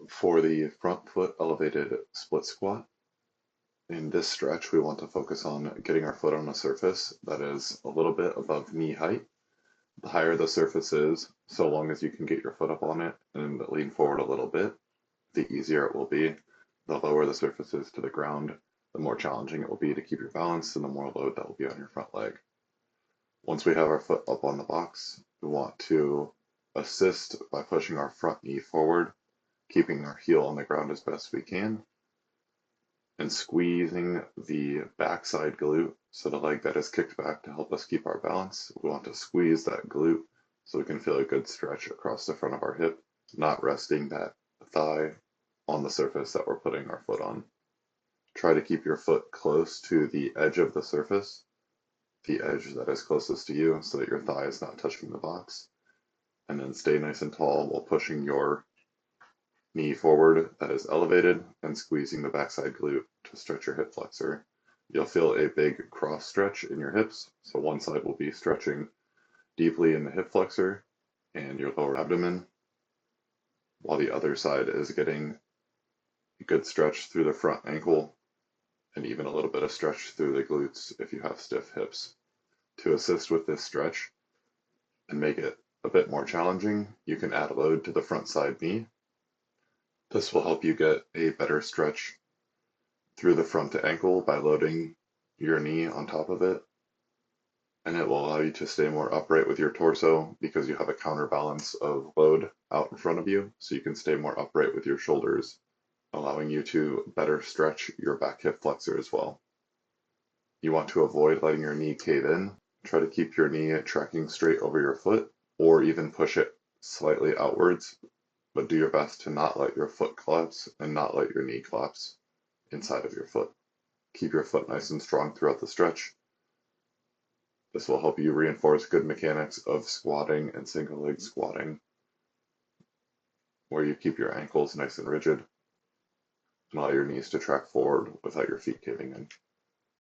For the front foot elevated split squat, in this stretch, we want to focus on getting our foot on a surface that is a little bit above knee height. The higher the surface is, so long as you can get your foot up on it and lean forward a little bit, the easier it will be. The lower the surface is to the ground, the more challenging it will be to keep your balance and the more load that will be on your front leg. Once we have our foot up on the box, we want to assist by pushing our front knee forward, keeping our heel on the ground as best we can, and squeezing the backside glute, so the leg that is kicked back to help us keep our balance. We want to squeeze that glute so we can feel a good stretch across the front of our hip, not resting that thigh on the surface that we're putting our foot on. Try to keep your foot close to the edge of the surface, the edge that is closest to you, so that your thigh is not touching the box. And then stay nice and tall while pushing your knee forward that is elevated and squeezing the backside glute to stretch your hip flexor. You'll feel a big cross stretch in your hips, so one side will be stretching deeply in the hip flexor and your lower abdomen, while the other side is getting a good stretch through the front ankle and even a little bit of stretch through the glutes if you have stiff hips. To assist with this stretch and make it a bit more challenging, you can add load to the front side knee. This will help you get a better stretch through the front to ankle by loading your knee on top of it, and it will allow you to stay more upright with your torso because you have a counterbalance of load out in front of you, so you can stay more upright with your shoulders, allowing you to better stretch your back hip flexor as well. You want to avoid letting your knee cave in. Try to keep your knee tracking straight over your foot, or even push it slightly outwards, but do your best to not let your foot collapse and not let your knee collapse inside of your foot. Keep your foot nice and strong throughout the stretch. This will help you reinforce good mechanics of squatting and single leg squatting, where you keep your ankles nice and rigid and allow your knees to track forward without your feet caving in.